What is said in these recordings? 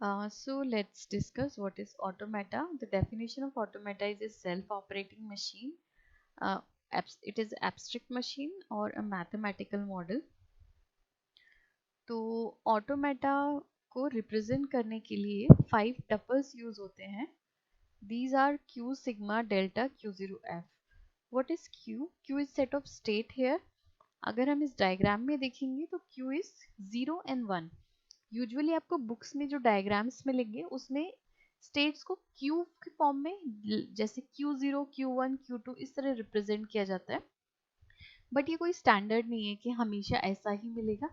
So let's discuss what is automata. The definition of automata is a self-operating machine. Uh, it is abstract machine or a mathematical model. तो automata को represent करने के लिए 5 tuples use होते हैं. These are Q, sigma, delta, Q0, F. What is Q? Q is set of state here. अगर हम इस डायग्राम में देखेंगे तो Q is 0 and 1. यूजुअली आपको बुक्स में जो डायग्राम्स मिलेंगे उसमें स्टेट्स को क्यू के फॉर्म में जैसे Q0, Q1, Q2 इस तरह रिप्रेजेंट किया जाता है. बट ये कोई स्टैंडर्ड नहीं है कि हमेशा ऐसा ही मिलेगा.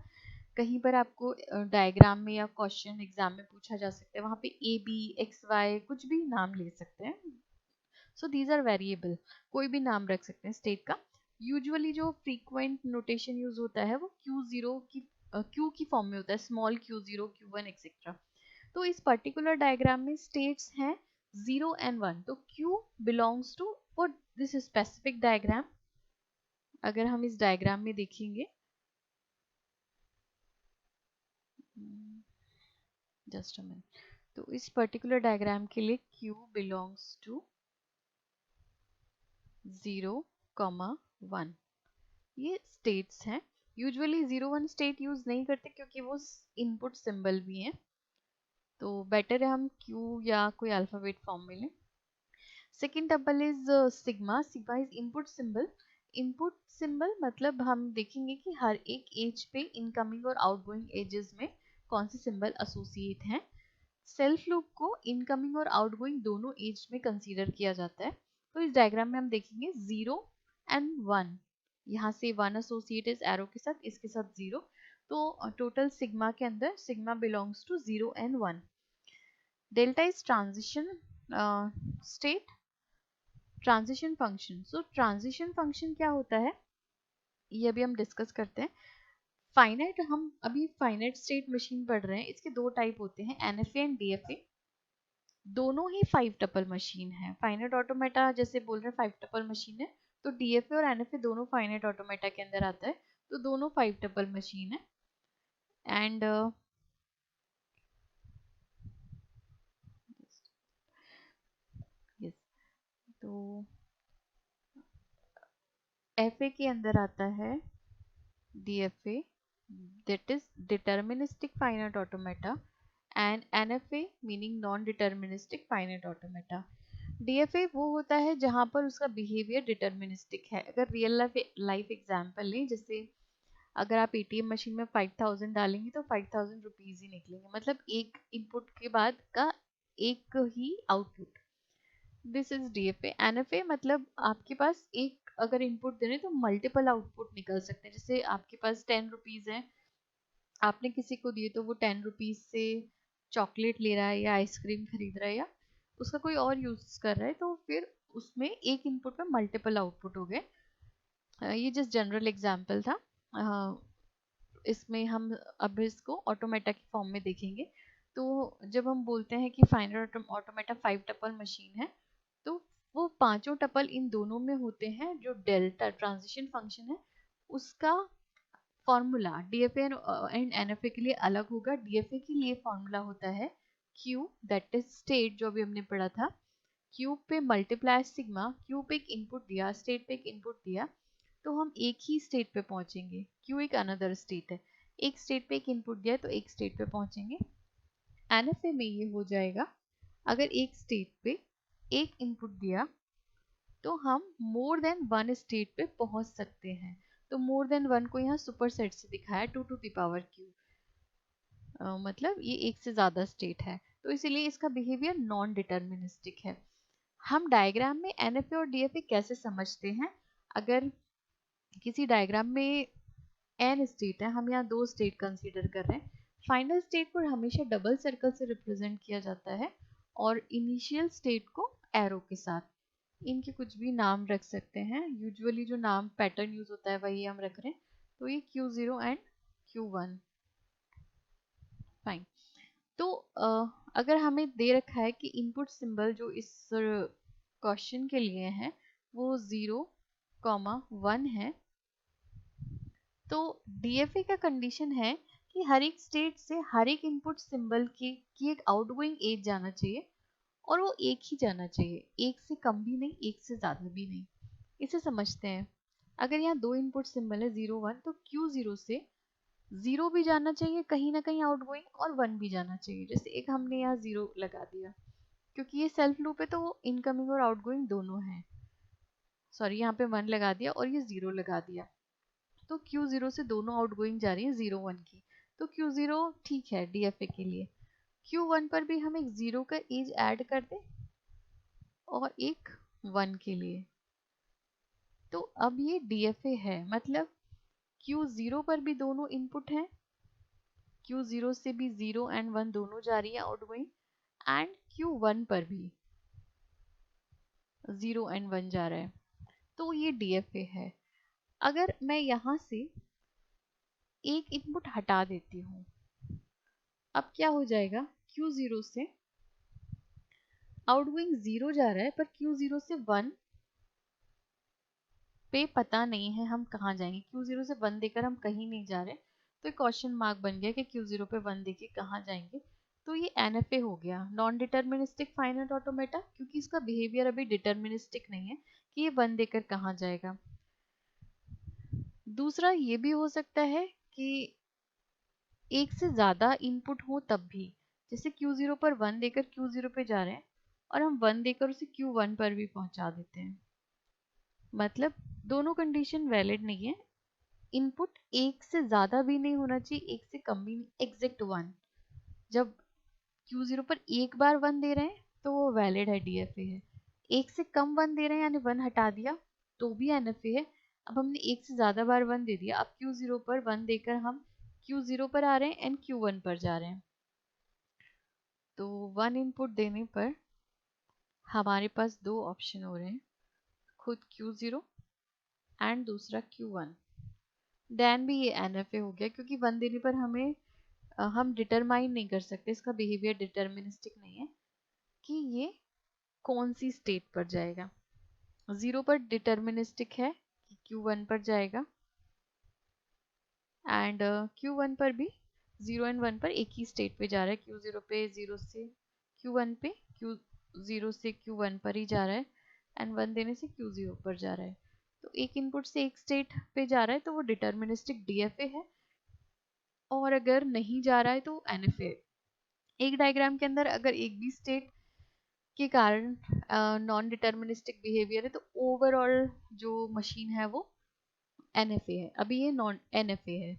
कहीं पर आपको डायग्राम में या क्वेश्चन एग्जाम में पूछा जा सकता है, वहाँ पे ए बी एक्स वाई कुछ भी नाम ले सकते हैं. सो दीज आर वेरिएबल, कोई भी नाम रख सकते हैं स्टेट का. यूजुअली जो फ्रीक्वेंट नोटेशन यूज होता है वो Q0 की Q की फॉर्म में होता है, स्मॉल Q0, Q1 एक्सेट्रा. तो इस पर्टिकुलर डायग्राम में स्टेट्स हैं 0 and 1. तो Q belongs to what this specific diagram. अगर हम इस डायग्राम में देखेंगे, जस्ट अ मिनट, तो इस पर्टिकुलर डायग्राम के लिए Q बिलोंग्स टू 0, 1. ये स्टेट्स हैं. यूजुअली 0, 1 स्टेट यूज नहीं करते क्योंकि वो इनपुट सिंबल भी हैं. तो बेटर है हम Q या कोई अल्फाबेट फॉर्म में लें. Second tuple is sigma. Sigma is input symbol. Input symbol मतलब हम देखेंगे कि हर एक एज पे इनकमिंग और आउटगोइंग एजेस में कौन से सिंबल एसोसिएट हैं. सेल्फ लूप को इनकमिंग और आउटगोइंग दोनों एज में कंसीडर किया जाता है. तो इस डायग्राम में हम देखेंगे 0 and 1. यहाँ से 1 एसोसिएट इस एरो के साथ, इसके साथ 0. तो टोटल सिग्मा के अंदर sigma belongs to 0 and 1. Delta is transition state, transition function. So transition function क्या होता है ये अभी हम डिस्कस करते हैं. फाइनाइट, हम अभी फाइनाइट स्टेट मशीन पढ़ रहे हैं. इसके दो टाइप होते हैं, एनएफए एंड डीएफए. दोनों ही 5 टपल मशीन है. फाइनाइट ऑटोमेटा जैसे बोल रहे हैं 5 टपल मशीन है, तो डीएफए और एनएफए दोनों फाइनाइट ऑटोमेटा के अंदर आता है. तो दोनों 5 टपल मशीन है. एंड यस, तो एफए के अंदर आता है DFA, that is deterministic finite automata, and NFA meaning non-deterministic finite automata. DFA वो होता है जहाँ पर उसका बिहेवियर डिटर्मिनिस्टिक है. अगर रियल लाइफ एग्जाम्पल लें, जैसे अगर आप एटीएम मशीन में 5000 डालेंगे तो 5000 रुपीज ही निकलेंगे. मतलब एक इनपुट के बाद का एक ही output. This is DFA. NFA मतलब आपके पास एक अगर इनपुट दे रहे तो मल्टीपल आउटपुट निकल सकते हैं. जैसे आपके पास 10 रुपीज है, आपने किसी को दिए तो वो 10 रुपीज से चॉकलेट ले रहा है या आइसक्रीम खरीद रहा है या उसका कोई और यूज कर रहा है, तो फिर उसमें एक इनपुट में मल्टीपल आउटपुट हो गए. ये जस्ट जनरल एग्जांपल था. इसमें हम अब इसको ऑटोमेटा की फॉर्म में देखेंगे. तो जब हम बोलते हैं कि फाइनल ऑटोमेटा 5 टपल मशीन है, तो वो पांचों टपल इन दोनों में होते हैं. जो डेल्टा ट्रांजिशन फंक्शन है उसका फॉर्मूला डीएफए एंड एनएफए के लिए अलग होगा. डीएफए के लिए फॉर्मूला होता है Q, दैट इज स्टेट जो अभी हमने पढ़ा था. Q पे मल्टीप्लाई सिग्मा. Q पे एक इनपुट दिया, स्टेट पे एक इनपुट दिया, तो हम एक ही स्टेट पे पहुंचेंगे. Q एक अनदर स्टेट है, एक स्टेट पे एक इनपुट दिया तो एक स्टेट पे पहुंचेंगे. एनएफए में ये हो जाएगा, अगर एक स्टेट पे एक इनपुट दिया तो हम मोर देन वन स्टेट पे पहुंच सकते हैं. तो मोर देन वन को यहाँ सुपर सेट से दिखाया 2 to the power Q. मतलब ये एक से ज्यादा स्टेट है, तो इसीलिए इसका बिहेवियर नॉन डिटर्मिनिस्टिक है. हम डायग्राम में एनएफए और डीएफए कैसे समझते हैं. अगर किसी डायग्राम में एन स्टेट है, हम यहाँ 2 स्टेट कंसीडर कर रहे हैं. फाइनल स्टेट को हमेशा डबल सर्कल से रिप्रेजेंट किया जाता है और इनिशियल स्टेट को एरो के साथ. इनके कुछ भी नाम रख सकते हैं. यूजुअली जो नाम पैटर्न यूज होता है वही हम रख रहे हैं. तो ये Q0 एंड Q1. फाइन. तो अगर हमें दे रखा है कि इनपुट सिंबल जो इस क्वेश्चन के लिए है वो 0, 1 है, तो डीएफए का कंडीशन है कि हर एक स्टेट से हर एक इनपुट सिंबल की एक आउटगोइंग एज जाना चाहिए और वो एक ही जाना चाहिए, एक से कम भी नहीं, एक से ज़्यादा भी नहीं। इसे समझते हैं। अगर यहाँ दो इनपुट सिंबल है 0 1, तो Q0 से 0 भी जाना चाहिए कहीं ना कहीं आउटगोइंग और 1 भी जाना चाहिए। जैसे एक हमने यहाँ 0 लगा दिया, क्योंकि ये सेल्फ लूप है तो वो इनकमिंग और आउटगोइंग दोनों है। सॉरी, यहाँ पे 1 लगा दिया और ये 0 लगा दिया, तो Q0 से दोनों आउटगोइंग जा रही है 0 1 की, तो Q0 ठीक है DFA के लिए। Q1 पर भी हम एक 0 का एज ऐड कर दें और एक 1 के लिए, तो अब ये DFA है। मतलब Q0 पर भी दोनों इनपुट हैं, Q0 से भी 0 एंड 1 दोनों जा रही है आउटगोइंग, एंड Q1 पर भी 0 एंड 1 जा रहा है, तो ये DFA है। अगर मैं यहाँ से एक इनपुट हटा देती हूँ, अब क्या हो जाएगा, Q0 से आउटगोइंग 0 जा रहा है पर Q0 से 1 पे पता नहीं है हम कहाँ जाएंगे। Q0 से 1 देकर हम कहीं नहीं जा रहे, तो एक क्वेश्चन मार्क बन गया कि Q0 पे 1 देके कहाँ जाएंगे। तो ये NFA हो गया, नॉन डिटर्मिनिस्टिक फाइनाइट ऑटोमेटा, क्योंकि इसका बिहेवियर अभी डिटर्मिनिस्टिक नहीं है कि ये 1 देकर कहाँ जाएगा। दूसरा ये भी हो सकता है कि एक से ज़्यादा इनपुट हो तब भी, जैसे Q0 पर 1 देकर Q0 पे जा रहे हैं और हम 1 देकर उसे Q1 पर भी पहुंचा देते हैं। मतलब दोनों कंडीशन वैलिड नहीं है। इनपुट एक से ज़्यादा भी नहीं होना चाहिए, एक से कम भी नहीं, एग्जैक्ट 1। जब Q0 पर एक बार 1 दे रहे हैं तो वो वैलिड है, DFA है। एक से कम 1 दे रहे हैं यानी 1 हटा दिया तो भी NFA है। अब हमने एक से ज़्यादा बार 1 दे दिया, अब Q0 पर 1 देकर हम Q0 पर आ रहे हैं एंड Q1 पर जा रहे हैं, तो 1 इनपुट देने पर हमारे पास दो ऑप्शन हो रहे हैं, खुद Q0 एंड दूसरा Q1। देन भी ये NFA हो गया, क्योंकि 1 देने पर हम डिटरमाइन नहीं कर सकते, इसका बिहेवियर डिटर्मिनिस्टिक नहीं है कि ये कौन सी स्टेट पर जाएगा। 0 पर डिटर्मिनिस्टिक है कि Q1 पर जाएगा, एंड Q1 पर भी 0 एंड 1 पर एक ही स्टेट पे जा रहा है। Q0 पे 0 से Q1 पे, Q0 से Q1 पर ही जा रहा है, एंड 1 देने से Q0 पर जा रहा है। तो एक इनपुट से एक स्टेट पे जा रहा है तो वो डिटर्मिनिस्टिक DFA है, और अगर नहीं जा रहा है तो NFA। एक डायग्राम के अंदर अगर एक भी स्टेट के कारण नॉन डिटर्मिनिस्टिक बिहेवियर है तो ओवरऑल जो मशीन है वो NFA है। अभी ये नॉन NFA है।